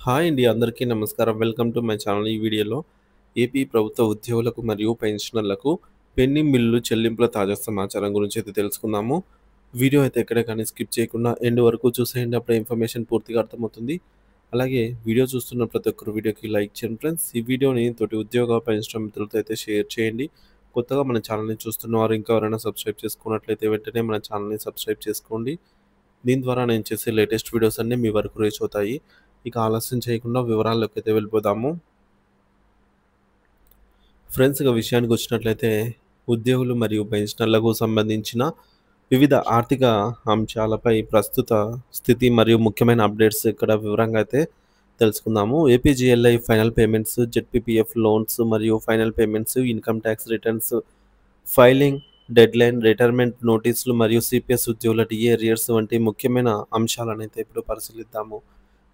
Hi అండి. అందరికీ నమస్కారం. Welcome to my channel. ఈ వీడియోలో ఏపీ ప్రభుత్వ ఉద్యోగులకు మరియు పెన్షనర్లకు పెండింగ్ బిల్లులు చెల్లింపుల తాజా సమాచారం గురించి అయితే తెలుసుకుందాము. వీడియో అయితే ఎక్కడ కానీ స్కిప్ చేయకుండా ఎండ్ వరకు చూసేయండి. అప్పుడే ఇన్ఫర్మేషన్ పూర్తిగా అర్థమవుతుంది. అలాగే వీడియో చూస్తున్న ప్రతి ఒక్కరు వీడియోకి లైక్ చేయండి ఫ్రెండ్స్. ఈ వీడియోని తోటి ఉద్యోగ పెన్షన్ మిత్రులతో అయితే షేర్ చేయండి. కొత్తగా మన ఛానల్‌ని చూస్తున్న వారు ఇంకా ఎవరైనా సబ్స్క్రైబ్ చేసుకున్నట్లయితే వెంటనే మన ఛానల్‌ని సబ్స్క్రైబ్ చేసుకోండి. దీని ద్వారా నేను చేసే లేటెస్ట్ వీడియోస్ అన్నీ మీ వరకు రీచ్ అవుతాయి. ఇక ఆలస్యం చేయకుండా వివరాల్లోకి అయితే వెళ్ళిపోదాము. ఫ్రెండ్స్, ఇక విషయానికి వచ్చినట్లయితే ఉద్యోగులు మరియు పెన్షనర్లకు సంబంధించిన వివిధ ఆర్థిక అంశాలపై ప్రస్తుత స్థితి మరియు ముఖ్యమైన అప్డేట్స్ ఇక్కడ వివరంగా అయితే తెలుసుకుందాము. APGLI final payments, ZPPF loans మరియు final payments, income tax returns filing deadline, retirement నోటీసులు మరియు సిపిఎస్ ఉద్యోగుల డిఏ అరియర్స్ వంటి ముఖ్యమైన అంశాలనైతే ఇప్పుడు పరిశీలిద్దాము.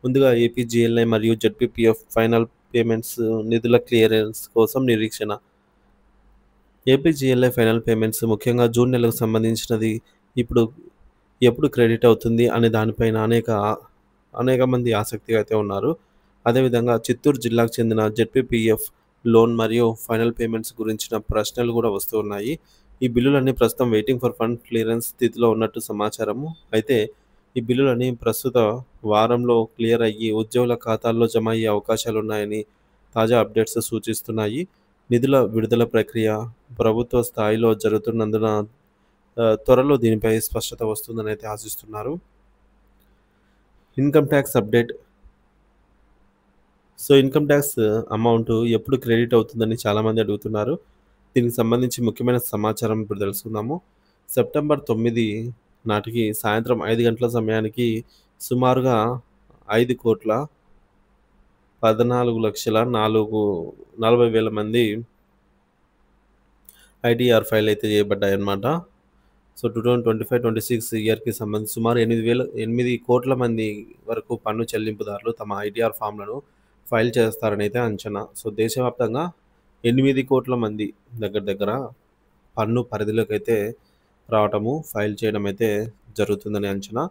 ముందుగా ఏపీజీఎల్ఐ మరియు జెడ్పీపీఎఫ్ ఫైనల్ పేమెంట్స్ నిధుల క్లియరెన్స్ కోసం నిరీక్షణ. ఏపీజీఎల్ఐ ఫైనల్ పేమెంట్స్ ముఖ్యంగా జూన్ నెలకు సంబంధించినది ఇప్పుడు ఎప్పుడు క్రెడిట్ అవుతుంది అనే దానిపైన అనేక మంది ఆసక్తిగా అయితే ఉన్నారు. అదేవిధంగా చిత్తూరు జిల్లాకు చెందిన జెడ్పీపీఎఫ్ లోన్ మరియు ఫైనల్ పేమెంట్స్ గురించిన ప్రశ్నలు కూడా వస్తూ ఉన్నాయి. ఈ బిల్లులన్నీ ప్రస్తుతం వెయిటింగ్ ఫర్ ఫండ్ క్లియరెన్స్ స్థితిలో ఉన్నట్టు సమాచారము. అయితే ఈ బిల్లులన్నీ ప్రస్తుత వారంలో క్లియర్ అయ్యి ఉద్యోగుల ఖాతాల్లో జమ అయ్యే అవకాశాలున్నాయని తాజా అప్డేట్స్ సూచిస్తున్నాయి. నిధుల విడుదల ప్రక్రియ ప్రభుత్వ స్థాయిలో జరుగుతున్నందున త్వరలో దీనిపై స్పష్టత వస్తుందని అయితే ఆశిస్తున్నారు. Income tax update. Income tax amount ఎప్పుడు క్రెడిట్ అవుతుందని చాలామంది అడుగుతున్నారు. దీనికి సంబంధించి ముఖ్యమైన సమాచారం ఇప్పుడు తెలుసుకుందాము. సెప్టెంబర్ 9 నాటికి సాయంత్రం 5 గంటల సమయానికి సుమారుగా 5,14,40,000 మంది ఐటీఆర్ ఫైల్ అయితే చేయబడ్డాయన్నమాట. 2025-26 ఇయర్‌కి సంబంధించి సుమారు 8 కోట్ల మంది వరకు పన్ను చెల్లింపుదారులు తమ ఐటీఆర్ ఫామ్‌లను ఫైల్ చేస్తారని అయితే అంచనా. దేశవ్యాప్తంగా 8 కోట్ల మంది దగ్గర దగ్గర పన్ను పరిధిలోకైతే రావటము, ఫైల్ చేయడం అయితే జరుగుతుందని అంచనా.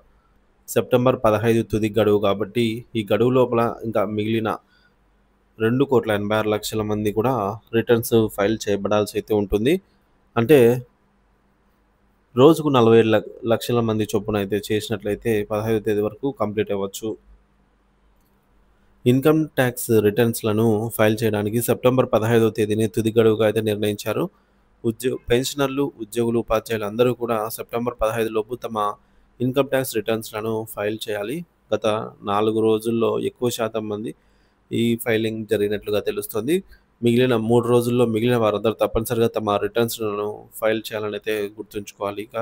సెప్టెంబర్ 15 తుది గడువు కాబట్టి ఈ గడువు లోపల ఇంకా మిగిలిన 2,86,00,000 మంది కూడా రిటర్న్స్ ఫైల్ చేయబడాల్సి అయితే ఉంటుంది. అంటే రోజుకు 47,00,000 మంది చొప్పున అయితే చేసినట్లయితే 15వ తేదీ వరకు కంప్లీట్ అవ్వచ్చు. ఇన్కమ్ ట్యాక్స్ రిటర్న్స్‌లను ఫైల్ చేయడానికి సెప్టెంబర్ 15వ తేదీని తుది గడువుగా అయితే నిర్ణయించారు. పెన్షనర్లు, ఉద్యోగులు, ఉపాధ్యాయులు అందరూ కూడా సెప్టెంబర్ 15 లోపు తమ ఇన్కమ్ ట్యాక్స్ రిటర్న్స్‌లను ఫైల్ చేయాలి. గత 4 రోజుల్లో ఎక్కువ శాతం మంది ఈ ఫైలింగ్ జరిగినట్లుగా తెలుస్తోంది. మిగిలిన 3 రోజుల్లో మిగిలిన వారందరూ తప్పనిసరిగా తమ రిటర్న్స్‌లను ఫైల్ చేయాలని అయితే గుర్తుంచుకోవాలి. ఇక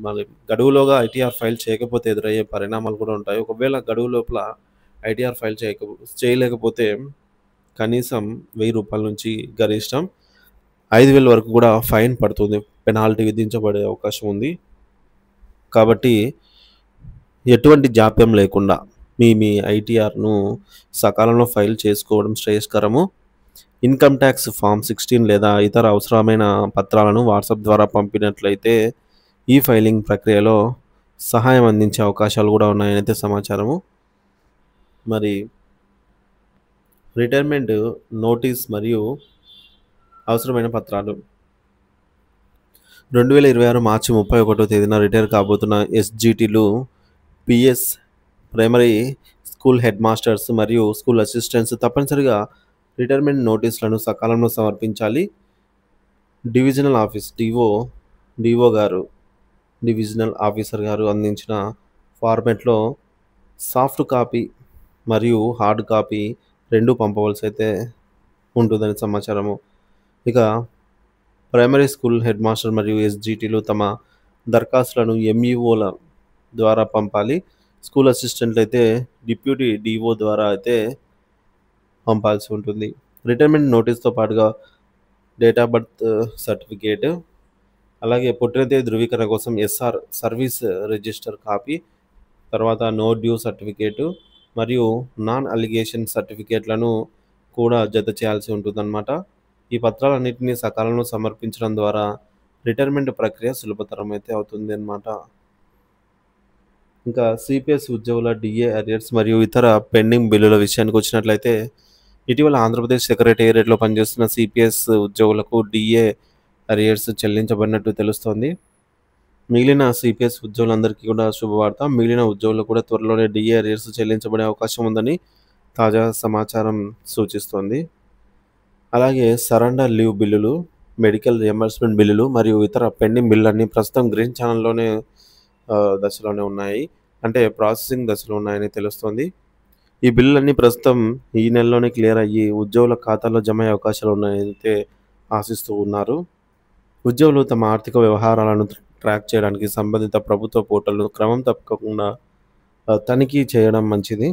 మరి గడువులోగా ఐటీఆర్ ఫైల్ చేయకపోతే ఎదురయ్యే పరిణామాలు కూడా ఉంటాయి. ఒకవేళ గడువు లోపల ఐటీఆర్ ఫైల్ చేయలేకపోతే కనీసం రూ. 1000 నుంచి గరిష్టం 5,000 వరకు కూడా ఫైన్ పడుతుంది. పెనాల్టీ విధించబడే అవకాశం ఉంది. కాబట్టి ఎటువంటి జాప్యం లేకుండా మీ ఐటీఆర్‌ను సకాలంలో ఫైల్ చేసుకోవడం శ్రేయస్కరము. ఇన్కమ్ ట్యాక్స్ ఫార్మ్ 16 లేదా ఇతర అవసరమైన పత్రాలను వాట్సాప్ ద్వారా పంపినట్లయితే ఈ ఫైలింగ్ ప్రక్రియలో సహాయం అందించే అవకాశాలు కూడా ఉన్నాయని అయితే సమాచారము. మరి రిటైర్మెంట్ నోటీస్ మరియు అవసరమైన పత్రాలు 2026 మార్చి 31వ తేదీన రిటైర్ కాబోతున్న ఎస్‌జీటీలు, PS, primary school head masters మరియు స్కూల్ అసిస్టెంట్స్ తప్పనిసరిగా రిటైర్మెంట్ నోటీసులను సకాలంలో సమర్పించాలి. డివిజనల్ ఆఫీస్ డీఓ గారు, డివిజనల్ ఆఫీసర్ గారు అందించిన ఫార్మాట్‌లో సాఫ్ట్ కాపీ మరియు హార్డ్ కాపీ 2 పంపవలసి అయితే ఉంటుందని సమాచారము. ఇక ప్రైమరీ స్కూల్ హెడ్ మాస్టర్ మరియు ఎస్‌జీటీలు తమ దరఖాస్తులను ఎంఈఓల ద్వారా పంపాలి. స్కూల్ అసిస్టెంట్లు అయితే డిప్యూటీ డీఓ ద్వారా అయితే పంపాల్సి ఉంటుంది. రిటైర్మెంట్ నోటీస్‌తో పాటుగా డేట్ ఆఫ్ బర్త్ సర్టిఫికేట్, అలాగే పుట్టిన తేదీ ధృవీకరణ కోసం ఎస్ఆర్ సర్వీస్ రిజిస్టర్ కాపీ, తర్వాత నో డ్యూ సర్టిఫికేటు మరియు నాన్ అలిగేషన్ సర్టిఫికేట్లను కూడా జత చేయాల్సి ఉంటుందన్నమాట. ఈ పత్రాలన్నింటినీ సకాలంలో సమర్పించడం ద్వారా రిటైర్మెంట్ ప్రక్రియ సులభతరం అయితే అవుతుంది అన్నమాట. ఇంకా సిపిఎస్ ఉద్యోగుల డిఏ అరియర్స్ మరియు ఇతర పెండింగ్ బిల్లుల విషయానికొచ్చినట్లయితే, ఇటీవల ఆంధ్రప్రదేశ్ సెక్రటేరియట్‌లో పనిచేస్తున్న సిపిఎస్ ఉద్యోగులకు డిఏ అరియర్స్ చెల్లించబడినట్టు తెలుస్తోంది. మిగిలిన సిపిఎస్ ఉద్యోగులందరికీ కూడా శుభవార్త. మిగిలిన ఉద్యోగులు కూడా త్వరలోనే డిఏ అరియర్స్ చెల్లించబడే అవకాశం ఉందని తాజా సమాచారం సూచిస్తోంది. అలాగే సరెండర్ లీవ్ బిల్లులు, మెడికల్ రియంబర్స్‌మెంట్ బిల్లులు మరియు ఇతర పెండింగ్ బిల్లులన్నీ ప్రస్తుతం గ్రీన్ ఛానెల్‌లోనే దశలోనే ఉన్నాయి. అంటే ప్రాసెసింగ్ దశలో ఉన్నాయని తెలుస్తోంది. ఈ బిల్లులన్నీ ప్రస్తుతం ఈ నెలలోనే క్లియర్ అయ్యి ఉద్యోగుల ఖాతాల్లో జమ అయ్యే అవకాశాలు ఉన్నాయనైతే ఆశిస్తూ ఉన్నారు. ఉద్యోగులు తమ ఆర్థిక వ్యవహారాలను ట్రాక్ చేయడానికి సంబంధిత ప్రభుత్వ పోర్టల్‌ను క్రమం తప్పకుండా తనిఖీ చేయడం మంచిది.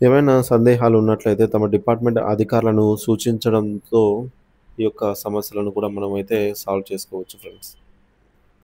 ఏవైనా సందేహాలు ఉన్నట్లయితే తమ డిపార్ట్‌మెంట్ అధికారులను సూచించడంతో ఈ యొక్క సమస్యలను కూడా మనమైతే సాల్వ్ చేసుకోవచ్చు ఫ్రెండ్స్.